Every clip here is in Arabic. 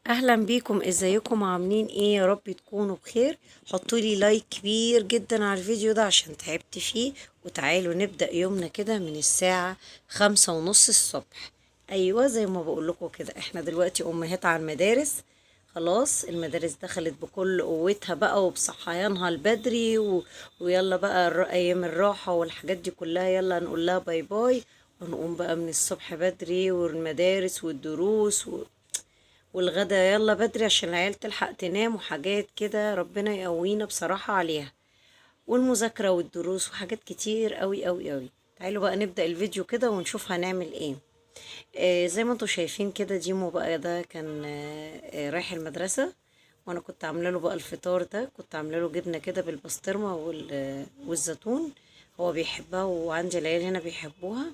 اهلا بيكم، ازيكم؟ عاملين ايه؟ يا رب تكونوا بخير. حطوا لي لايك كبير جدا على الفيديو ده عشان تعبت فيه. وتعالوا نبدأ يومنا كده من الساعة 5:30 الصبح. ايوه زي ما بقول لكم كده، احنا دلوقتي امهات على المدارس. خلاص المدارس دخلت بكل قوتها بقى وبصحيانها البدري ويلا بقى ايام الراحة والحاجات دي كلها، يلا نقول لها باي باي. ونقوم بقى من الصبح بدري والمدارس والدروس والغدا يلا بدري عشان العيال تلحق تنام وحاجات كده، ربنا يقوينا بصراحة عليها. والمذاكرة والدروس وحاجات كتير قوي قوي قوي. تعالوا بقى نبدأ الفيديو كده ونشوف هنعمل ايه. زي ما انتوا شايفين كده، ديمو بقى ده كان رايح المدرسة. وانا كنت عامله له بقى الفطار ده، كنت عامله له جبنة كده بالبسطرمة والزيتون. هو بيحبها وعندي العيال هنا بيحبوها.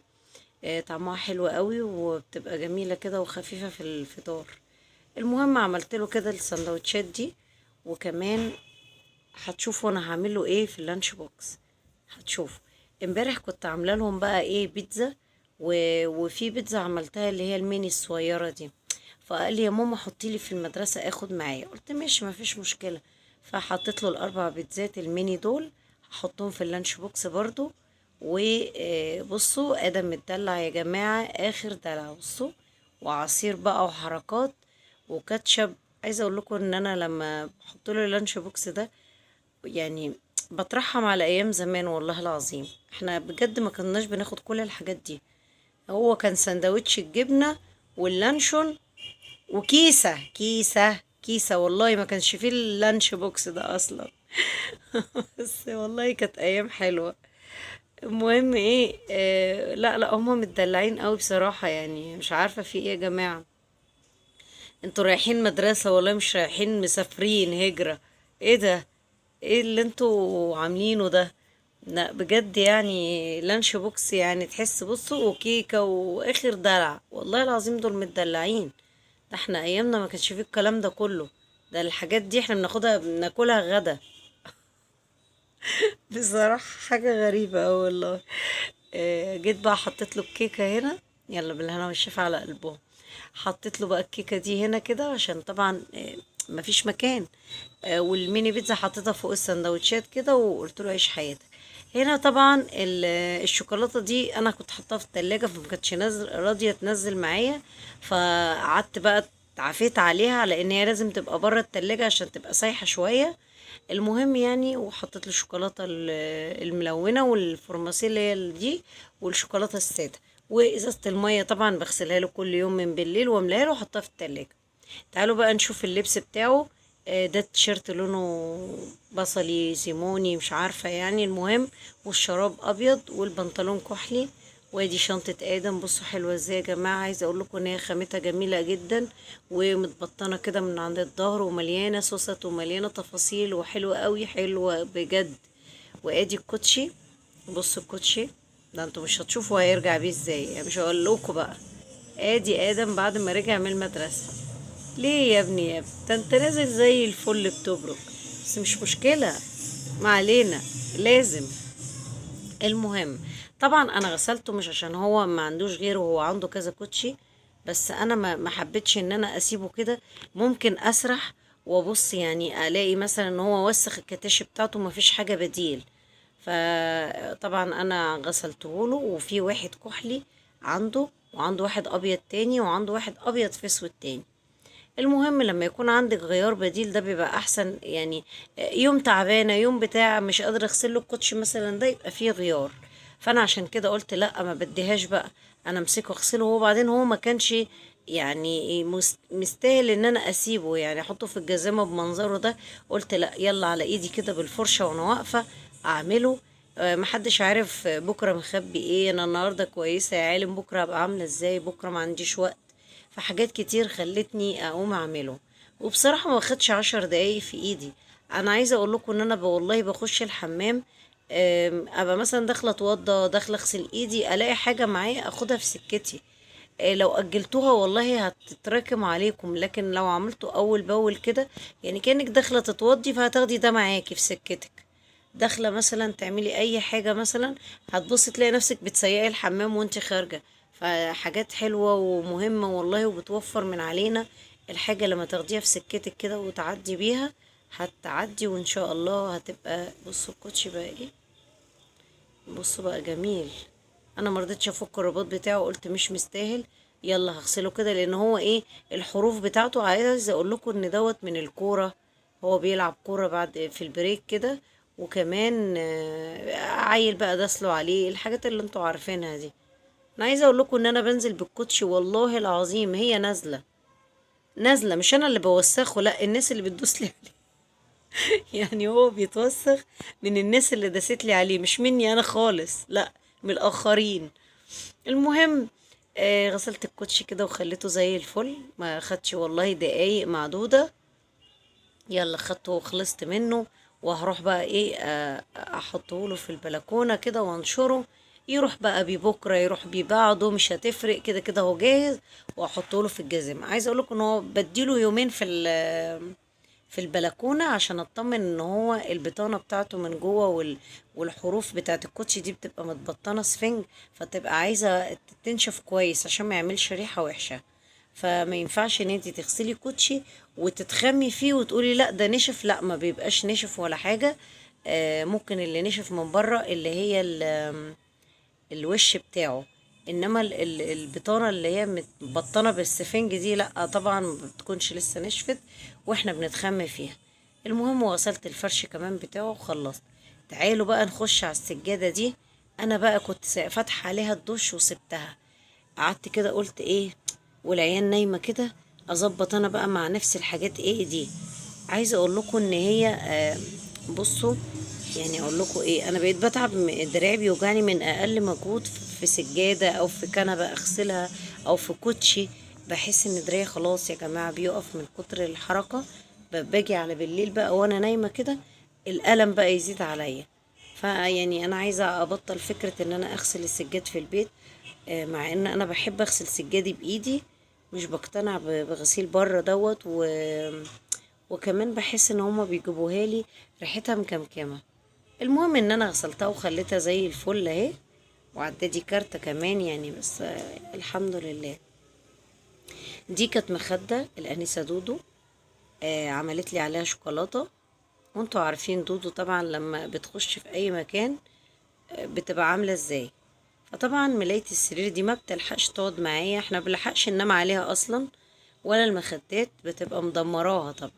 طعمها حلو قوي وبتبقى جميلة كده وخفيفة في الفطار. المهم عملت له كده السندوتشات دي. وكمان هتشوفوا انا هعمل له ايه في اللانش بوكس. هتشوفوا. امبارح كنت عامله لهم بقى ايه بيتزا. وفي بيتزا عملتها اللي هي الميني الصغيره دي. فقال لي يا ماما حطي لي في المدرسه اخد معايا، قلت ماشي مفيش مشكله. فحطيت له الاربع بيتزات الميني دول. هحطهم في اللانش بوكس برضو. وبصوا ادم متدلع يا جماعه، اخر دلع بصوا. وعصير بقى وحركات وكاتشب. عايزه اقول لكم ان انا لما بحط له اللانش بوكس ده يعني بترحم على ايام زمان، والله العظيم احنا بجد ما كناش بناخد كل الحاجات دي. هو كان سندوتش الجبنه واللانشون وكيسه كيسه كيسه، والله ما كانش فيه اللانش بوكس ده اصلا. بس والله كانت ايام حلوه. المهم ايه، لا لا هما متدلعين قوي بصراحه، يعني مش عارفه في ايه يا جماعه. انتوا رايحين مدرسة والله مش رايحين مسافرين هجرة. ايه ده؟ ايه اللي انتوا عاملينه ده؟ لا بجد يعني لانش بوكس يعني تحس بصوا وكيكة واخر دلع، والله العظيم دول متدلعين. ده احنا ايامنا ما كانش فيه الكلام ده كله. ده الحاجات دي احنا بناخدها بناكلها غدا. بصراحة حاجة غريبة اوي والله. جيت بقى حطيت له الكيكة هنا. يلا بالهنا والشفا على قلبهم. حطيت له بقى الكيكة دي هنا كده عشان طبعا مفيش مكان. والميني بيتزا حطيتها فوق السندوتشات كده وقلت له عيش حياتك. هنا طبعا الشوكولاتة دي انا كنت حطاها في التلاجة فما كانتش راضية تنزل معايا. فقعدت بقى عفيت عليها على ان هي لازم تبقى بره التلاجة عشان تبقى سايحة شوية. المهم يعني وحطيت له الشوكولاته الملونه والفورماسيه اللي هي دي. والشوكولاته الساده. وازازه الميه طبعا بغسلها له كل يوم من بالليل واملاها له واحطها في التلاجة. تعالوا بقى نشوف اللبس بتاعه. ده التيشيرت لونه بصلي سيموني مش عارفة يعني، المهم. والشراب ابيض والبنطلون كحلي. وادي شنطة ادم، بصوا حلوة ازاي يا جماعة، عايزة اقول لكم ان هي خامتها جميلة جدا. ومتبطنة كده من عند الظهر ومليانة سوست ومليانة تفاصيل وحلوة قوي، حلوة بجد. وادي الكوتشي. بصوا الكوتشي. ده انتوا مش هتشوفوا هيرجع بيه ازاي، يعني مش هقول لكم بقى. ادي ادم بعد ما رجع من المدرسة. ليه يا ابني يا ابني؟ ده انت نازل زي الفل بتبرق. بس مش مشكلة. ما علينا. لازم. المهم. طبعا انا غسلته مش عشان هو ما عندوش غيره، هو عنده كذا كوتشي. بس انا ما حبيتش ان انا اسيبه كده. ممكن اسرح. وابص يعني الاقي مثلا ان هو وسخ الكتاش بتاعته ما فيش حاجة بديل. فطبعا انا غسلته له وفي واحد كحلي عنده. وعنده واحد ابيض تاني وعنده واحد ابيض في اسود تاني. المهم لما يكون عندك غيار بديل ده بيبقى احسن يعني. يوم تعبانه يوم بتاع مش قادره اغسل له الكوتش مثلا ده يبقى فيه غيار. فانا عشان كده قلت لا ما بديهاش بقى. انا امسكه اغسله وبعدين هو ما كانش يعني مستاهل ان انا اسيبه يعني احطه في الجزامه بمنظره ده. قلت لا يلا على ايدي كده بالفرشه وانا واقفه اعمله. محدش عارف بكره مخبي ايه، انا النهارده كويسه يا عالم بكره هبقى عامله ازاي، بكره ما عنديش وقت. فحاجات كتير خلتني اقوم اعمله. وبصراحة ما واخدش 10 دقايق في ايدي. انا عايزة اقول لكم ان انا والله بخش الحمام. ابقى مثلا داخلة اتوضى داخلة اغسل ايدي الاقي حاجة معايا اخدها في سكتي. لو اجلتوها والله هتتراكم عليكم، لكن لو عملته اول باول كده يعني كأنك داخلة تتوضي فهتاخدي ده معاكي في سكتك. داخلة مثلا تعملي اي حاجة مثلا. هتبصي تلاقي نفسك بتسيقي الحمام وانت خارجة. فحاجات حلوة ومهمة والله وبتوفر من علينا. الحاجة لما تاخديها في سكتك كده وتعدي بيها هتعدي، وان شاء الله هتبقى. بصوا الكوتشي بقى ايه، بصوا بقى جميل. انا مرضتش افك الرباط بتاعه، قلت مش مستاهل، يلا هغسله كده، لان هو ايه الحروف بتاعته. عايزه اقول لكم ان دوت من الكوره، هو بيلعب كوره بعد في البريك كده. وكمان عيل بقى داسله عليه الحاجات اللي انتوا عارفينها دي. انا عايزه اقول لكم ان انا بنزل بالكوتشي والله العظيم، هي نازله نازله، مش انا اللي بوسخه، لا الناس اللي بتدوس لي عليه. يعني هو بيتوسخ من الناس اللي داست لي عليه، مش مني انا خالص، لا، من الاخرين. المهم غسلت الكوتشي كده وخليته زي الفل، ما خدش والله دقايق معدودة. يلا خدته وخلصت منه. وهروح بقى ايه احطه له في البلكونة كده وانشره، يروح بقى بيه بكرة يروح بيه بعده، مش هتفرق، كده كده هو جاهز. واحطه له في الجزم. عايزه اقول لكم ان هو بديله يومين في البلكونة عشان اطمن ان هو البطانة بتاعته من جوه والحروف بتاعت الكوتشي دي بتبقى متبطنة سفنج، فتبقى عايزة تنشف كويس عشان ما يعملش ريحة وحشة. فما ينفعش ان انتي تغسلي كوتشي وتتخمي فيه وتقولي لا ده نشف، لا ما بيبقاش نشف ولا حاجة. ممكن اللي نشف من بره اللي هي الوش بتاعه، انما البطانه اللي هي متبطنه بالسفنج دي لا طبعا ما بتكونش لسه نشفت واحنا بنتخمي فيها. المهم غسلت الفرش كمان بتاعه وخلصت. تعالوا بقى نخش على السجاده دي. انا بقى كنت فاتحه عليها الدش وسبتها، قعدت كده قلت ايه والعيال نايمه كده، اظبط انا بقى مع نفسي الحاجات ايه دي. عايزه اقول لكم ان هي بصوا، يعني اقول لكم ايه، انا بقيت بتعب، دراعي بيوجعني من اقل مجهود في سجاده او في كنبه اغسلها او في كوتشي. بحس ان دراعي خلاص يا جماعه بيقف من كتر الحركه. باجي على بالليل بقى وانا نايمه كده الالم بقى يزيد عليا. فيعني انا عايزه ابطل فكره ان انا اغسل السجاد في البيت. مع ان انا بحب اغسل سجادي بايدي، مش بقتنع بغسيل بره دوت وكمان بحس ان هما بيجيبوها لي ريحتها مكمكمه. المهم ان انا غسلتها وخليتها زي الفل اهي، وعدادي كارتة كمان يعني، بس الحمد لله. دي كانت مخدة الانسة دودو، عملت لي عليها شوكولاتة. وانتوا عارفين دودو طبعا لما بتخش في اي مكان بتبقى عاملة ازاي. فطبعا ملاية السرير دي ما بتلحقش تقعد معايا، احنا بنلحقش ننام عليها اصلا، ولا المخدات بتبقى مدمراها طبعا.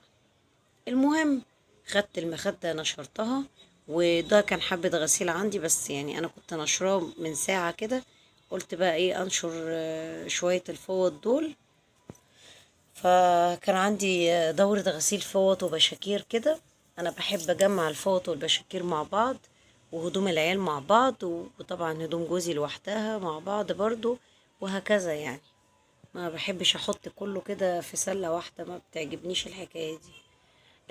المهم خدت المخدة نشرتها، وده كان حبة غسيل عندي، بس يعني انا كنت نشراه من ساعة كده، قلت بقى ايه انشر شوية الفوط دول. فكان عندي دورة غسيل فوط وبشاكير كده. انا بحب اجمع الفوط والبشاكير مع بعض، وهدوم العيال مع بعض، وطبعا هدوم جوزي لوحدها مع بعض برضو، وهكذا يعني. ما بحبش احط كله كده في سلة واحدة، ما بتعجبنيش الحكاية دي.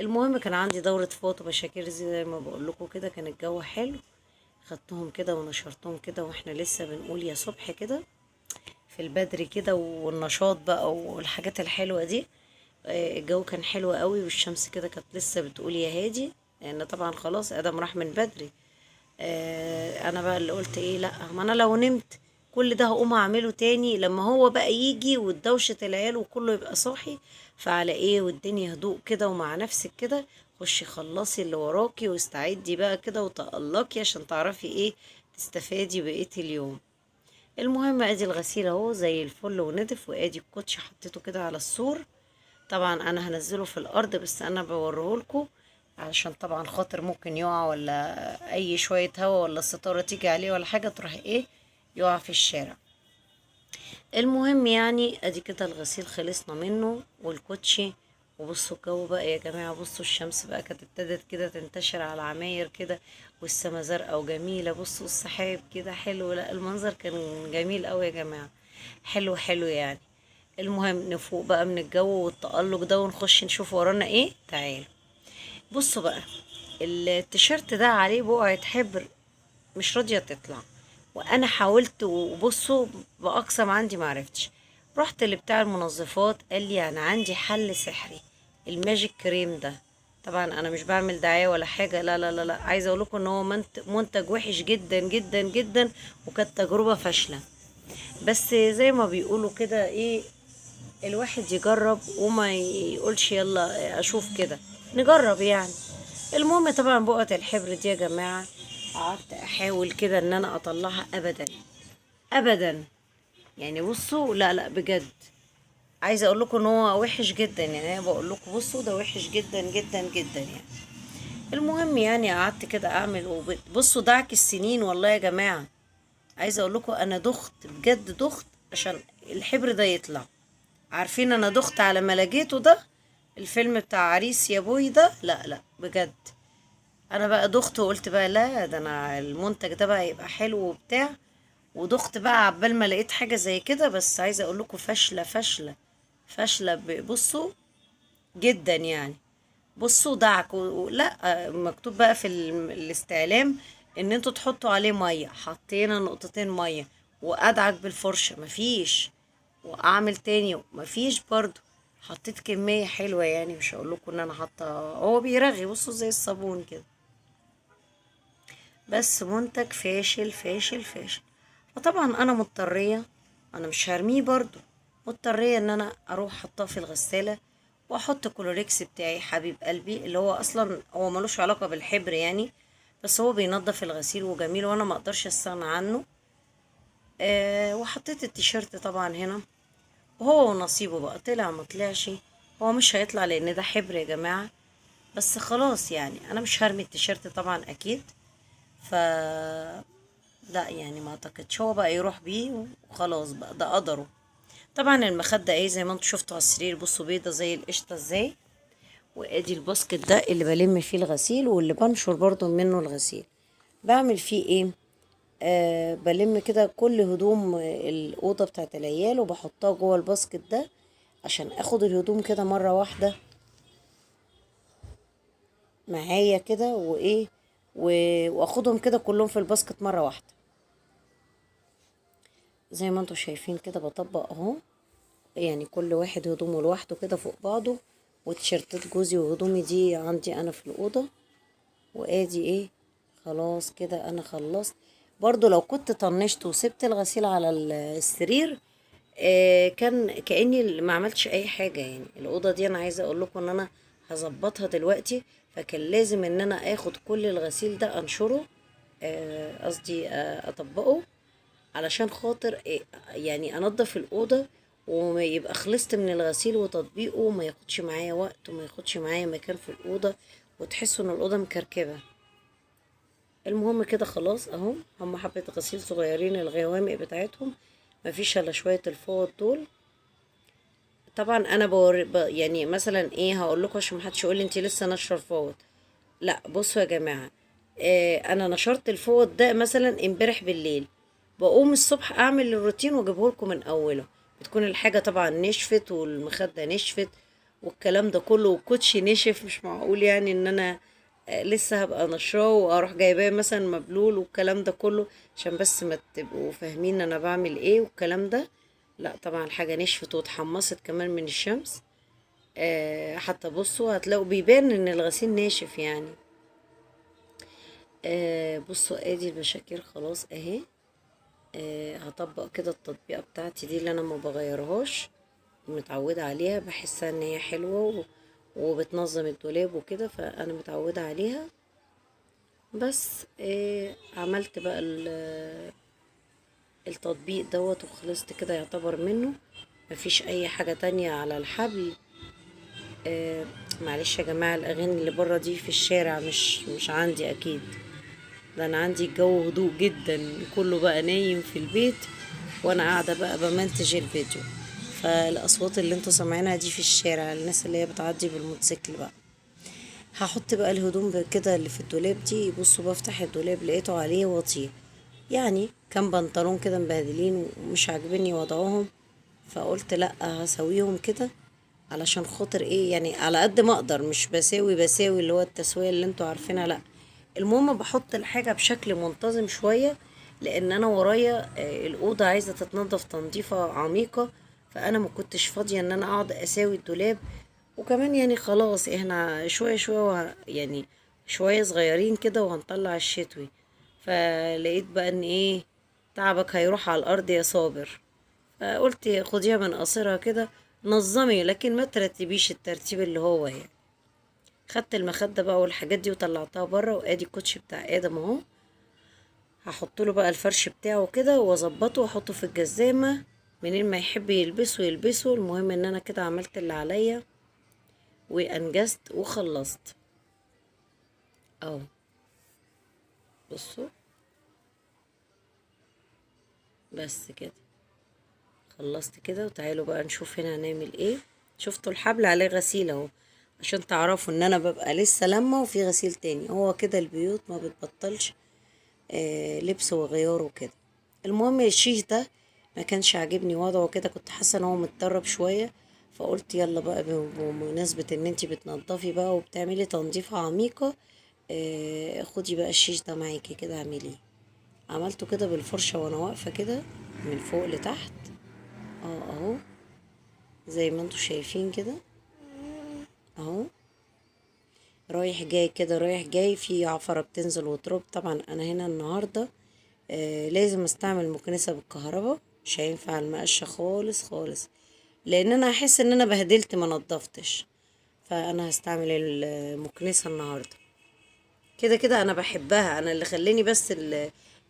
المهم كان عندي دورة فوط وبشاكير زي ما بقول لكم كده، كان الجو حلو، خدتهم كده ونشرتهم كده واحنا لسه بنقول يا صبح كده في البدري كده، والنشاط بقى والحاجات الحلوة دي. الجو كان حلو قوي، والشمس كده كانت لسه بتقول يا هادي، لان طبعا خلاص ادم راح من بدري. انا بقى اللي قلت ايه، لا ما انا لو نمت كل ده هقوم اعمله تاني لما هو بقى يجي ودوشة العيال وكله يبقى صاحي. فعلى ايه والدنيا هدوء كده ومع نفسك كده، خشي خلصي اللي وراكي واستعدي بقى كده وتألقي عشان تعرفي ايه تستفادي بقية اليوم. المهم ادي الغسيل اهو زي الفل ونضف، وادي الكوتش حطيته كده على السور. طبعا انا هنزله في الارض، بس انا بوريهولكوا علشان طبعا خاطر ممكن يقع، ولا اي شوية هوا ولا الستارة تيجي عليه ولا حاجة تروح ايه يقع في الشارع. المهم يعني ادي كده الغسيل خلصنا منه والكوتشي. وبصوا الجو بقى يا جماعة، بصوا الشمس بقى كانت ابتدت كده تنتشر على العماير كده، والسما زرقاء وجميلة، بصوا السحاب كده حلو، لا المنظر كان جميل قوي يا جماعة، حلو حلو يعني. المهم نفوق بقى من الجو والتألق ده ونخش نشوف ورانا ايه. تعالوا بصوا بقى، التيشيرت ده عليه بقعة حبر مش راضية تطلع، وانا حاولت وبصوا باقصى ما عندي معرفتش. رحت لبتاع المنظفات قال لي انا عندي حل سحري، الماجيك كريم ده. طبعا انا مش بعمل دعايه ولا حاجه، لا لا لا لا، عايزه اقول لكم ان هو منتج وحش جدا جدا جدا، وكانت تجربه فاشله. بس زي ما بيقولوا كده ايه، الواحد يجرب وما يقولش يلا اشوف كده، نجرب يعني. المهم طبعا بقعة الحبر دي يا جماعة قعدت احاول كده ان انا اطلعها، ابدا ابدا. يعني بصوا، لا لا بجد، عايزه اقول لكم ان هو وحش جدا. يعني انا بقول لكم بصوا ده وحش جدا جدا جدا يعني. المهم يعني قعدت كده اعمل بصوا دعك السنين والله يا جماعه. عايزه اقول لكم انا دخت بجد، دخت عشان الحبر ده يطلع. عارفين انا دخت على ما لقيته ده، الفيلم بتاع عريس يا بوي ده، لا لا بجد. انا بقى دخت وقلت بقى لا، ده انا المنتج ده بقى يبقى حلو وبتاع. ودخت بقى عبال ما لقيت حاجه زي كده. بس عايزه اقول لكم فاشله فاشله فاشله، بصوا جدا يعني. بصوا دعك لا، مكتوب بقى في الاستعلام ان انتوا تحطوا عليه ميه. حطينا نقطتين ميه وادعك بالفرشه، مفيش. واعمل تاني مفيش برضو. حطيت كميه حلوه يعني، مش هقول لكم ان انا حاطه، هو بيرغي بصوا زي الصابون كده. بس منتج فاشل فاشل فاشل. فطبعا انا مضطريه، انا مش هرميه برضو، مضطريه ان انا اروح احطاه في الغساله واحط كلوريكس بتاعي حبيب قلبي، اللي هو اصلا هو ملوش علاقه بالحبر يعني، بس هو بينظف الغسيل وجميل وانا ما اقدرش استغنى عنه. وحطيت التيشيرت طبعا هنا، وهو ونصيبه بقى، طلع ما طلعش. هو مش هيطلع لان ده حبر يا جماعه. بس خلاص يعني انا مش هرمي التيشيرت طبعا اكيد. ف لا يعني ما اعتقدش هو بقى يروح بيه وخلاص بقى، ده قدره. طبعا المخدة ايه زي ما انتوا شفتوا على السرير، بصوا بيضة زي القشطة ازاي. وادي الباسكت ده اللي بلم فيه الغسيل واللي بنشر برضو منه الغسيل. بعمل فيه ايه؟ بلم كده كل هدوم الأوضة بتاعت العيال وبحطها جوه الباسكت ده، عشان اخد الهدوم كده مرة واحدة معايا كده وايه، واخدهم كده كلهم في الباسكت مرة واحدة. زي ما انتوا شايفين كده بطبق اهو، يعني كل واحد هدومه لوحده كده فوق بعضه. وتيشيرتات جوزي وهدومي دي عندي انا في الأوضة. وادي ايه، خلاص كده انا خلصت. برضو لو كنت طنشت وسبت الغسيل على السرير، كان كأني ما عملتش اي حاجة. يعني الأوضة دي انا عايزة اقول لكم ان انا هظبطها دلوقتي. فكان لازم ان انا اخد كل الغسيل ده انشره، قصدي اطبقه، علشان خاطر يعني انضف الأوضة، وما يبقى خلصت من الغسيل وتطبيقه وما ياخدش معايا وقت وما ياخدش معايا مكان في الأوضة، وتحسوا ان الأوضة مكركبة. المهم كده خلاص اهو، هم حبة غسيل صغيرين الغوامق بتاعتهم، مفيش الا شوية الفوط دول. طبعا انا يعني مثلا ايه هقول لكم عشان محدش يقول لي انت لسه نشره الفوط. لا بصوا يا جماعه، انا نشرت الفوط ده مثلا امبارح بالليل. بقوم الصبح اعمل الروتين واجيبه لكم من اوله. بتكون الحاجه طبعا نشفت والمخده نشفت والكلام ده كله والكوتشي نشف. مش معقول يعني ان انا لسه هبقى نشراه واروح جايباه مثلا مبلول والكلام ده كله، عشان بس ما تبقوا فاهمين انا بعمل ايه والكلام ده. لا طبعا الحاجه نشفت واتحمصت كمان من الشمس. حتى بصوا هتلاقوا بيبان ان الغسيل ناشف يعني. بصوا ادي المشاكل خلاص اهي. هطبق كده التطبيقة بتاعتي دي اللي انا ما بغيرهاش، متعودة عليها، بحسها ان هي حلوة وبتنظم الدولاب وكده، فانا متعودة عليها. بس عملت بقى التطبيق دوت وخلصت كده يعتبر منه. مفيش اي حاجة تانية على الحبل. معلش يا جماعة، الأغاني اللي برا دي في الشارع مش عندي أكيد. ده أنا عندي الجو هدوء جدا، كله بقى نايم في البيت وأنا قاعدة بقى بمنتج الفيديو. فالأصوات اللي انتوا سامعينها دي في الشارع، الناس اللي هي بتعدي بالموتوسيكل بقى. هحط بقى الهدوم كده اللي في الدولاب دي. بصوا بفتح الدولاب لقيته عليه وطيه، يعني كان بنطلون كده مبهدلين ومش عاجبني وضعهم. فقلت لا هسويهم كده علشان خاطر ايه، يعني على قد ما اقدر، مش بساوي اللي هو التسوية اللي انتوا عارفينها، لا. المهم بحط الحاجة بشكل منتظم شوية، لان انا ورايا الأوضة عايزة تتنضف تنظيفة عميقة. فانا ما كنتش فاضية ان انا اقعد اساوي الدولاب. وكمان يعني خلاص احنا شوية شوية يعني شوية صغيرين كده وهنطلع الشتوي. فلقيت بقى ان ايه، تعبك هيروح على الارض يا صابر. فقلت خديها من قصرها كده نظمي لكن ما ترتبيش الترتيب اللي هو يعني. خدت المخدة بقى والحاجات دي وطلعتها بره، وادي الكوتشي بتاع ادم اهو. هحط له بقى الفرش بتاعه كده واظبطه واحطه في الجزامة، منين ما يحب يلبسه يلبسه. المهم ان انا كده عملت اللي عليا وانجزت وخلصت اهو. بصوا بس كده خلصت كده. وتعالوا بقى نشوف هنا هنعمل ايه. شفتوا الحبل عليه غسيل اهو، عشان تعرفوا ان انا ببقى لسه لما وفي غسيل تاني. هو كده البيوت ما بتبطلش لبس وغيار وكده. المهم الشيش ده ما كانش عاجبني وضعه كده، كنت حاسه ان هو متطرب شويه. فقلت يلا بقى بمناسبه ان انتي بتنضفي بقى وبتعملي تنظيفه عميقه، خدي بقى الشيش ده معاكي كده اعمليه. عملته كده بالفرشه وانا واقفه كده من فوق لتحت اهو، زي ما انتوا شايفين كده اهو. رايح جاي كده رايح جاي، في عفرة بتنزل وتراب. طبعا انا هنا النهاردة لازم استعمل مكنسة بالكهرباء، مش هينفع المقشة خالص خالص، لان انا هحس ان انا بهدلت ما نضفتش. فانا هستعمل المكنسة النهاردة. كده كده انا بحبها. انا اللي خلاني بس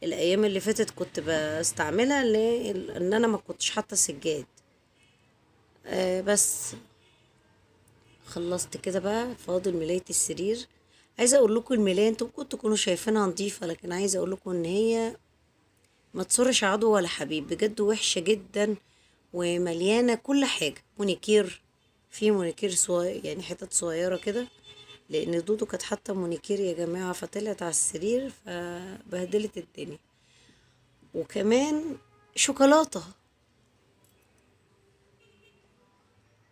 الايام اللي فاتت كنت بستعملها ان انا ما كنتش حاطة سجاد. بس خلصت كده بقى، فاضل ملاية السرير. عايزه اقول لكم الملاية انتوا ممكن تكونوا شايفينها نظيفه، لكن عايزه اقول لكم ان هي ما تصرش عضو ولا حبيب، بجد وحشه جدا ومليانه كل حاجه مونيكير. في مونيكير صغير يعني حتت صغيره كده، لان دودو كانت حاطه مونيكير يا جماعه فطلعت على السرير فبهدلت الدنيا. وكمان شوكولاته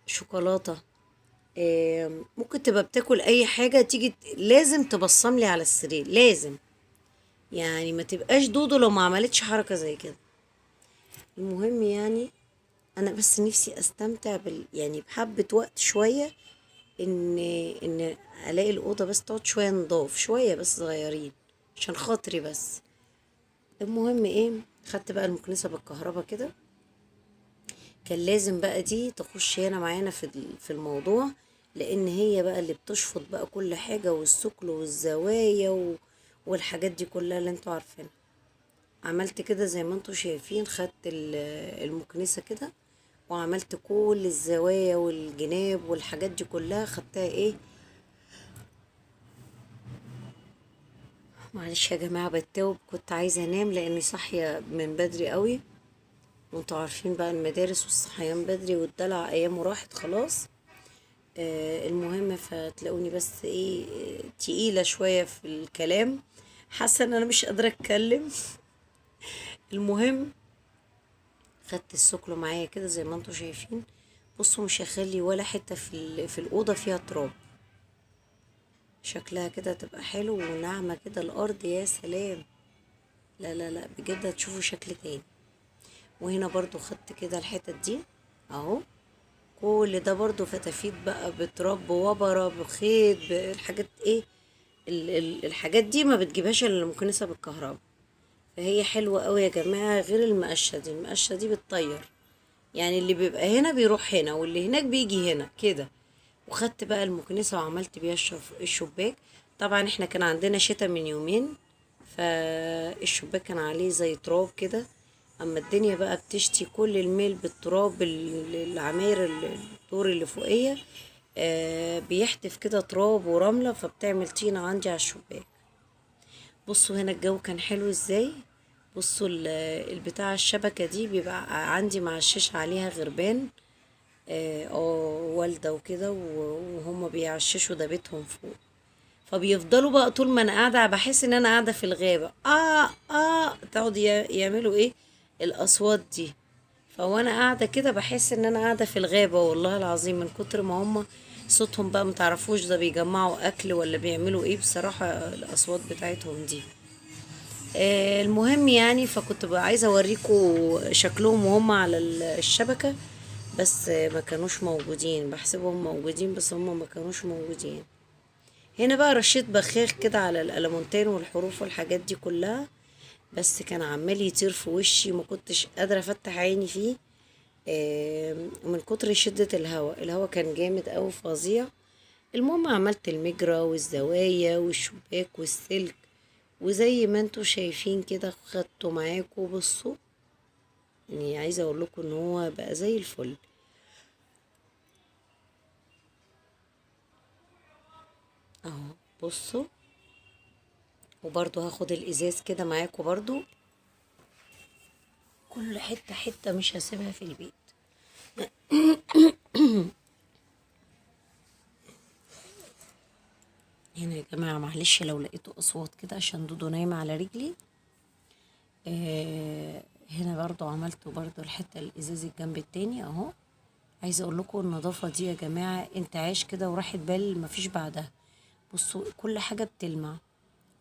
شوكولاته. ممكن تبقى بتاكل اي حاجه تيجي لازم تبصم لي على السرير، لازم. يعني ما تبقاش دودو لو ما عملتش حركه زي كده. المهم يعني انا بس نفسي استمتع يعني بحبه وقت شويه، ان الاقي الاوضه بس تقعد شويه نضاف شويه بس صغيرين عشان خاطري بس. المهم ايه، خدت بقى المكنسه بالكهرباء كده. كان لازم بقى دي تخش هنا معانا في الموضوع، لان هي بقى اللي بتشفط بقى كل حاجة والثقل والزوايا والحاجات دي كلها اللي انتوا عارفينها. عملت كده زي ما انتوا شايفين، خدت المكنسة كده وعملت كل الزوايا والجناب والحاجات دي كلها خدتها ايه. معلش يا جماعة بتوب، كنت عايزة انام لاني صاحية من بدري قوي، وانتوا عارفين بقى المدارس والصحيان بدري والدلع ايامه راحت خلاص. المهم فتلاقوني بس ايه تقيلة شوية في الكلام، حاسة ان انا مش قادرة اتكلم. المهم خدت السكلو معايا كده زي ما انتوا شايفين. بصوا مش هخلي ولا حتة في الأوضة فيها تراب. شكلها كده تبقى حلو وناعمة كده الأرض، يا سلام. لا لا لا بجد هتشوفوا شكل تاني. وهنا برضو خدت كده الحتت دي اهو، كل ده برضو فتافيت بقى بتراب بوبرة بخيط بالحاجات ايه. الحاجات دي ما بتجيبهاش الا المكنسة بالكهرباء. فهي حلوة قوي يا جماعة، غير المقشة دي. المقشة دي بتطير، يعني اللي بيبقى هنا بيروح هنا واللي هناك بيجي هنا كده. وخدت بقى المكنسة وعملت بيها الشباك. طبعا احنا كان عندنا شتا من يومين، فالشباك كان عليه زي تراب كده. اما الدنيا بقى بتشتي كل الميل بالتراب، العماير الدور اللي فوقيه بيحتف كده تراب ورملة، فبتعمل طينة عندي على الشباك. بصوا هنا الجو كان حلو ازاي. بصوا البتاع الشبكة دي بيبقى عندي مع الشاشة عليها غربان والدة وكده، وهم بيعششوا ده بيتهم فوق. فبيفضلوا بقى طول ما انا قاعده بحس ان انا قاعده في الغابه تقعد يعملوا ايه الاصوات دي. فوانا قاعده كده بحس ان انا قاعده في الغابه والله العظيم، من كتر ما هم صوتهم بقى متعرفوش ده بيجمعوا اكل ولا بيعملوا ايه بصراحه الاصوات بتاعتهم دي. المهم يعني فكنت بقى عايزه اوريكم شكلهم وهم على الشبكه، بس ما كانوش موجودين. بحسبهم موجودين بس هم ما كانوش موجودين. هنا بقى رشيت بخاخ كده على الألمونتين والحروف والحاجات دي كلها، بس كان عمال يطير في وشي ما كنتش قادرة افتح عيني فيه. من كتر شدة الهوا كان جامد أوي فظيع. المهم عملت المجرى والزوايا والشباك والسلك، وزي ما انتوا شايفين كده خدته معاكم. بصوا، يعني عايزة اقول لكم ان هو بقى زي الفل اهو. بصوا، وبرضو هاخد الازاز كده معاكم برضو، كل حتة حتة مش هسيبها في البيت. هنا يا جماعة معلش لو لقيتوا اصوات كده عشان دودو نايمة على رجلي. هنا برضو عملته برضو الحتة الازاز الجنب التاني اهو. عايزة اقول لكم النظافة دي يا جماعة انتعاش كده وراحة بال مفيش بعدها. بصوا كل حاجة بتلمع،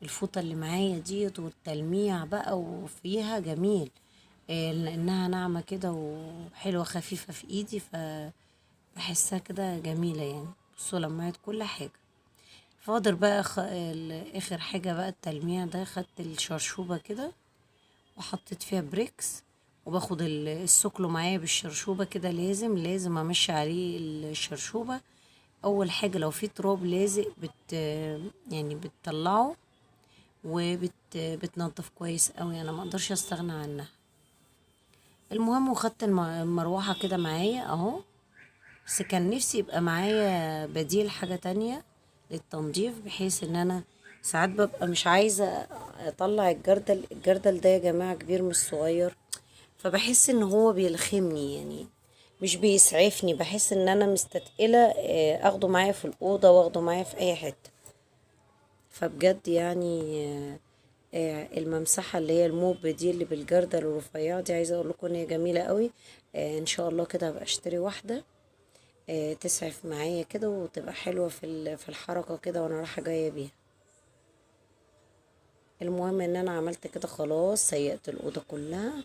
الفوطة اللي معايا ديت والتلميع بقى وفيها جميل. لانها ناعمة كده وحلوة خفيفة في ايدي، فبحسها كده جميلة يعني. بصوا لمعت كل حاجة. فاضل بقى اخر حاجة بقى التلميع ده. خدت الشرشوبة كده وحطيت فيها بريكس، وباخد السكلو معايا بالشرشوبة كده. لازم امشي عليه الشرشوبة. اول حاجة لو في تراب لازق يعني بتطلعه بتنضف كويس قوي. انا ما اقدرش استغنى عنها. المهم وخدت المروحة كده معايا اهو. بس كان نفسي يبقى معايا بديل حاجة تانية للتنظيف، بحيث ان انا ساعات ببقى مش عايزة اطلع الجردل ده يا جماعة كبير مش صغير، فبحس ان هو بيلخمني يعني مش بيسعفني. بحس ان انا مستتقلة اخده معايا في الأوضة واخده معايا في اي حتة. فبجد يعني الممسحة اللي هي الموب دي اللي بالجردل الرفيعة دي، عايزة اقول لكم ان هي جميلة قوي. ان شاء الله كده هبقى اشتري واحدة تسعف معايا كده وتبقى حلوة في الحركة كده وانا رايحة جاية بيها. المهم ان انا عملت كده خلاص، سيقت الأوضة كلها،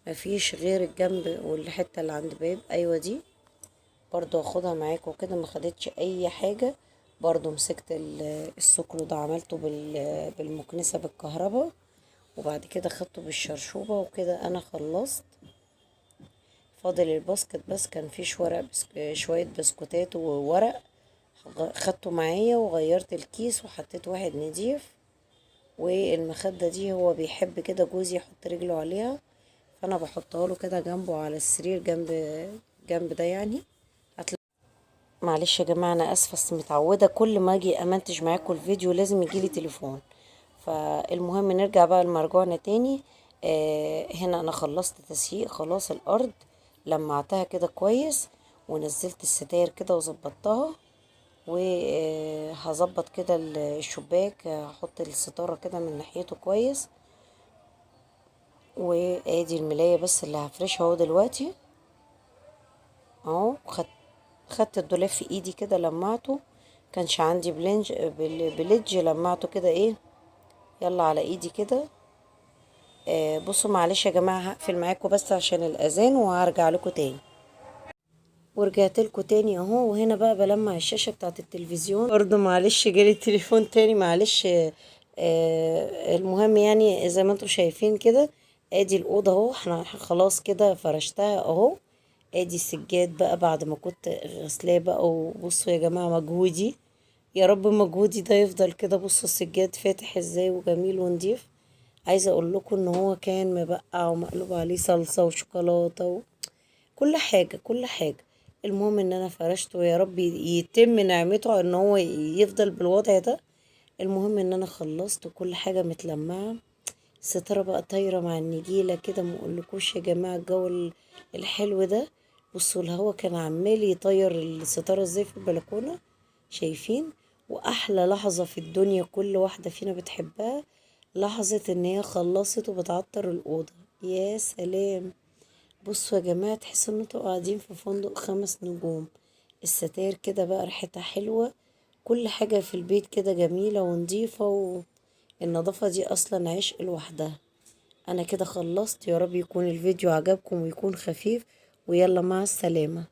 مفيش غير الجنب والحتة اللي عند باب ايوه دي برضو اخدها معاكم كده. ما خدتش اي حاجة. برضو مسكت السكرو ده عملته بالمكنسة بالكهرباء، وبعد كده خدته بالشرشوبة وكده. انا خلصت. فاضل الباسكت بس، كان فيه شوية بسكوتات وورق. خدته معايا وغيرت الكيس وحطيت واحد نضيف. والمخدة دي هو بيحب كده جوزي يحط رجله عليها، فانا بحطها له كده جنبه على السرير جنب ده يعني. معلش يا جماعة انا اسفة، بس متعودة كل ما اجي امنتج معاكم الفيديو لازم يجيلي تليفون. فالمهم نرجع بقى لمرجوعنا تاني. هنا انا خلصت تسييق خلاص الارض، لمعتها كده كويس، ونزلت الستاير كده وظبطتها. وهظبط كده الشباك، هحط الستارة كده من ناحيته كويس. وادي الملاية بس اللي هفرشها اهو دلوقتي اهو. خدت الدولاب في ايدي كده لمعته، كانش عندي بليدج لمعته كده ايه. يلا على ايدي كده. بصوا معلش يا جماعة هقفل معاكم بس عشان الاذان وهرجع لكم تاني. ورجعت لكم تاني اهو. وهنا بقى بلمع الشاشة بتاعت التلفزيون برضو. معلش جالي التليفون تاني معلش. المهم يعني زي ما انتم شايفين كده، ادي الاوضه اهو. احنا خلاص كده فرشتها اهو. ادي السجاد بقى بعد ما كنت غسلاه بقى. وبصوا يا جماعه مجهودي، يا رب مجهودي ده يفضل كده. بصوا السجاد فاتح ازاي وجميل ونضيف. عايزه اقول لكم ان هو كان مبقع ومقلوب عليه صلصه وشوكولاته كل حاجة كل حاجة. المهم ان انا فرشته، ويا رب يتم نعمته ان هو يفضل بالوضع ده. المهم ان انا خلصت وكل حاجة متلمعة. الستارة بقى طايرة مع النجيلة كده، مقولكوش يا جماعة الجو الحلو ده. بصوا الهوا كان عمال يطير الستارة ازاي في البلكونة، شايفين؟ واحلى لحظة في الدنيا كل واحدة فينا بتحبها، لحظة ان هي خلصت وبتعطر الأوضة. يا سلام. بصوا يا جماعة تحسوا ان انتوا قاعدين في فندق 5 نجوم. الستاير كده بقى ريحتها حلوة، كل حاجة في البيت كده جميلة ونظيفة. والنظافة دي اصلا عشق لوحدها. انا كده خلصت. يا رب يكون الفيديو عجبكم ويكون خفيف. ويلا مع السلامة.